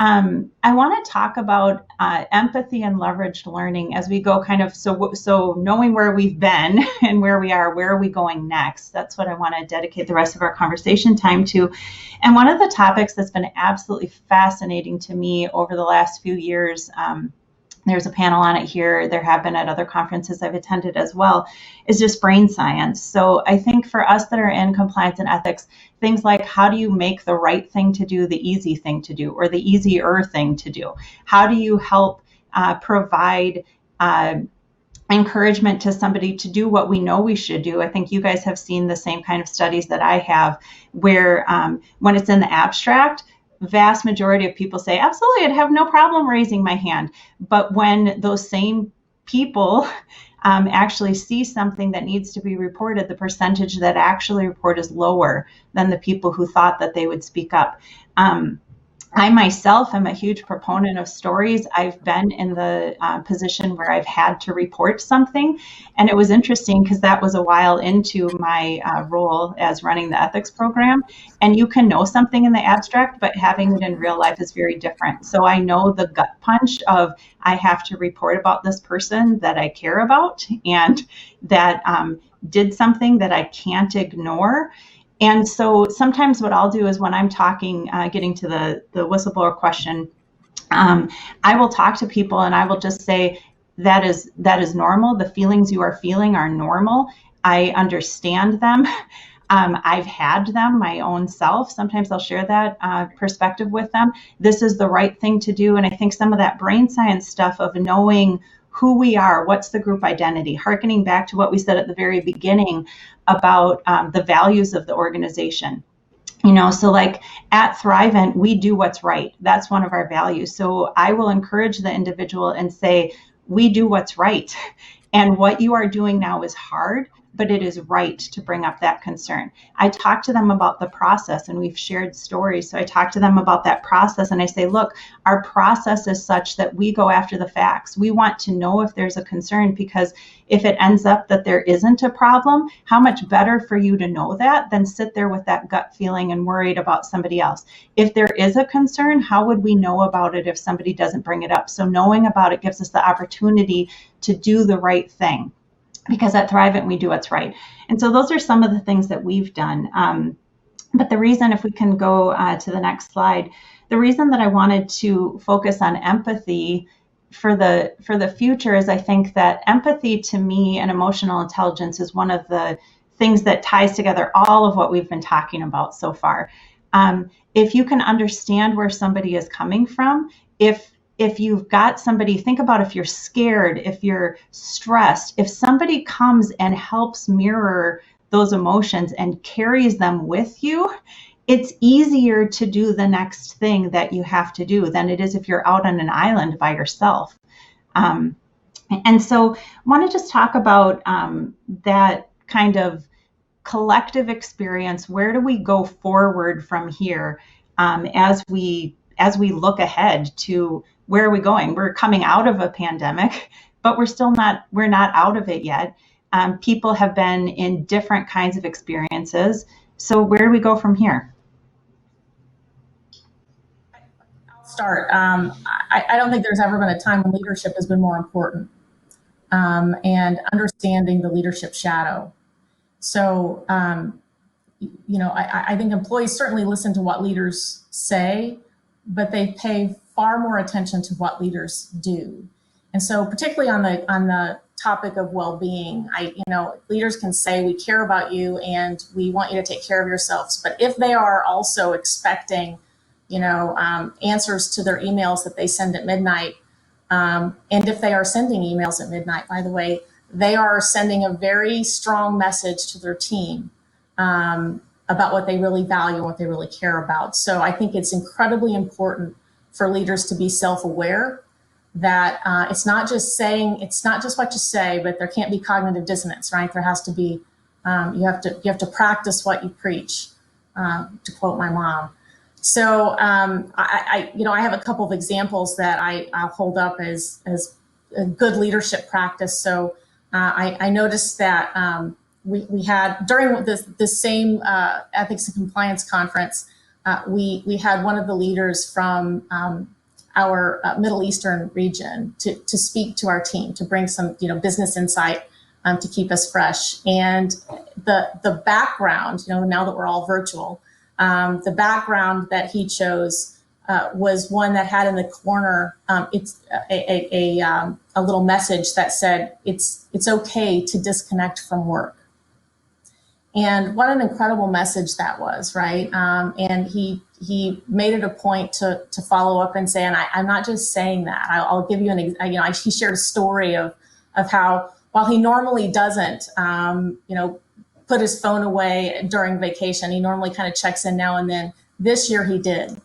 I want to talk about empathy and leveraged learning as we go kind of, so knowing where we've been and where we are we going next? That's what I want to dedicate the rest of our conversation time to. And one of the topics that's been absolutely fascinating to me over the last few years, there's a panel on it here, there have been at other conferences I've attended as well, is just brain science. So I think for us that are in compliance and ethics, things like how do you make the right thing to do the easy thing to do, or the easier thing to do? How do you help provide encouragement to somebody to do what we know we should do? I think you guys have seen the same kind of studies that I have, where when it's in the abstract, vast majority of people say, absolutely, I'd have no problem raising my hand. But when those same people actually see something that needs to be reported, the percentage that actually report is lower than the people who thought that they would speak up. I myself am a huge proponent of stories. I've been in the position where I've had to report something. And it was interesting because that was a while into my role as running the ethics program. And you can know something in the abstract, but having it in real life is very different. So I know the gut punch of I have to report about this person that I care about and that did something that I can't ignore. And so sometimes what I'll do is when I'm talking, getting to the whistleblower question, I will talk to people and I will just say, that is normal. The feelings you are feeling are normal. I understand them. I've had them my own self. Sometimes I'll share that perspective with them. This is the right thing to do. And I think some of that brain science stuff of knowing who we are, what's the group identity, hearkening back to what we said at the very beginning about the values of the organization. So like at Thrivent, we do what's right. That's one of our values. So I will encourage the individual and say, we do what's right. And what you are doing now is hard, but it is right to bring up that concern. I talk to them about the process, and we've shared stories. So I talk to them about that process and I say, look, our process is such that we go after the facts. We want to know if there's a concern, because if it ends up that there isn't a problem, how much better for you to know that than sit there with that gut feeling and worried about somebody else. If there is a concern, how would we know about it if somebody doesn't bring it up? So knowing about it gives us the opportunity to do the right thing, because at Thrivent, we do what's right. And so those are some of the things that we've done. But the reason, if we can go to the next slide, the reason that I wanted to focus on empathy for the future is I think that empathy, to me, and emotional intelligence is one of the things that ties together all of what we've been talking about so far. If you can understand where somebody is coming from, if you've got somebody, think about if you're scared, if you're stressed, if somebody comes and helps mirror those emotions and carries them with you, it's easier to do the next thing that you have to do than it is if you're out on an island by yourself. And so I want to just talk about that kind of collective experience. Where do we go forward from here as we look ahead to where are we going? We're coming out of a pandemic, but we're not out of it yet. People have been in different kinds of experiences. So where do we go from here? I'll start. I don't think there's ever been a time when leadership has been more important, and understanding the leadership shadow. So, I think employees certainly listen to what leaders say, but they pay far more attention to what leaders do. And so particularly on the topic of well-being, leaders can say, we care about you and we want you to take care of yourselves. But if they are also expecting, answers to their emails that they send at midnight, and if they are sending emails at midnight, by the way, they are sending a very strong message to their team about what they really value and what they really care about. So I think it's incredibly important for leaders to be self-aware that it's not just what you say, but there can't be cognitive dissonance, right? There has to be, you have to practice what you preach, to quote my mom. So I have a couple of examples that I'll hold up as a good leadership practice. So I noticed that we had during this same ethics and compliance conference, we had one of the leaders from our Middle Eastern region to speak to our team, to bring some business insight to keep us fresh. And the background, now that we're all virtual, the background that he chose was one that had in the corner it's a little message that said it's okay to disconnect from work. And what an incredible message that was, right? And he made it a point to follow up and say, and I'm not just saying that. I'll give you he shared a story of how, while he normally doesn't, put his phone away during vacation, he normally kind of checks in now and then. This year he did,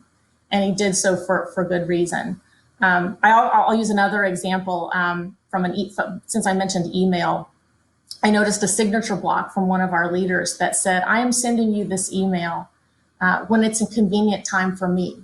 and he did so for good reason. I'll use another example since I mentioned email. I noticed a signature block from one of our leaders that said, I am sending you this email when it's a convenient time for me.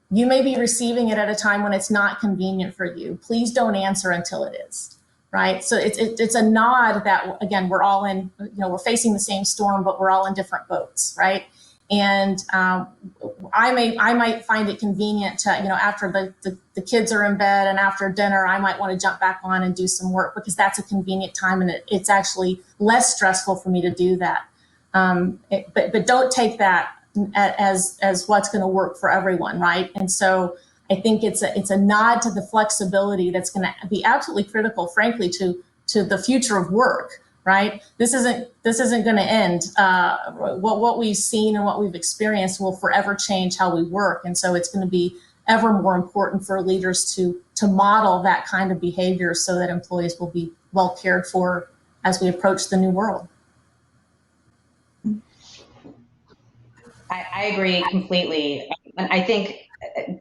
You may be receiving it at a time when it's not convenient for you. Please don't answer until it is, right? So it's a nod that, again, we're all in, we're facing the same storm, but we're all in different boats, right? And I might find it convenient to, after the kids are in bed and after dinner, I might want to jump back on and do some work because that's a convenient time and it's actually less stressful for me to do that. But don't take that as what's going to work for everyone, right? And so I think it's a nod to the flexibility that's going to be absolutely critical, frankly, to the future of work. Right? This isn't going to end. What we've seen and what we've experienced will forever change how we work, and so it's going to be ever more important for leaders to model that kind of behavior so that employees will be well cared for as we approach the new world. I agree completely, and I think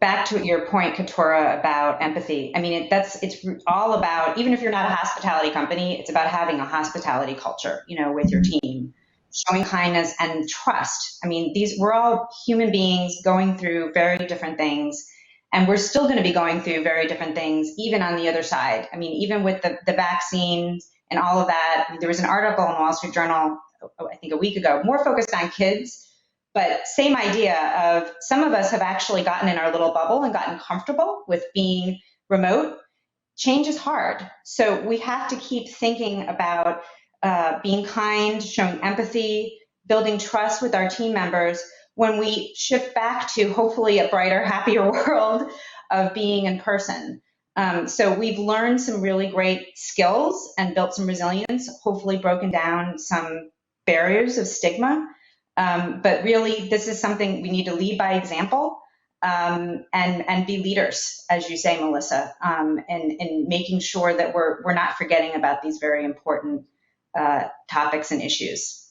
back to your point, Keturah, about empathy. I mean, it's all about, even if you're not a hospitality company, it's about having a hospitality culture, with your team, showing kindness and trust. I mean, we're all human beings going through very different things, and we're still going to be going through very different things, even on the other side. I mean, even with the vaccines and all of that, there was an article in the Wall Street Journal, I think a week ago, more focused on kids. But same idea of some of us have actually gotten in our little bubble and gotten comfortable with being remote. Change is hard. So we have to keep thinking about being kind, showing empathy, building trust with our team members when we shift back to hopefully a brighter, happier world of being in person. So we've learned some really great skills and built some resilience, hopefully broken down some barriers of stigma. But really, this is something we need to lead by example and be leaders, as you say, Melissa, and making sure that we're not forgetting about these very important topics and issues.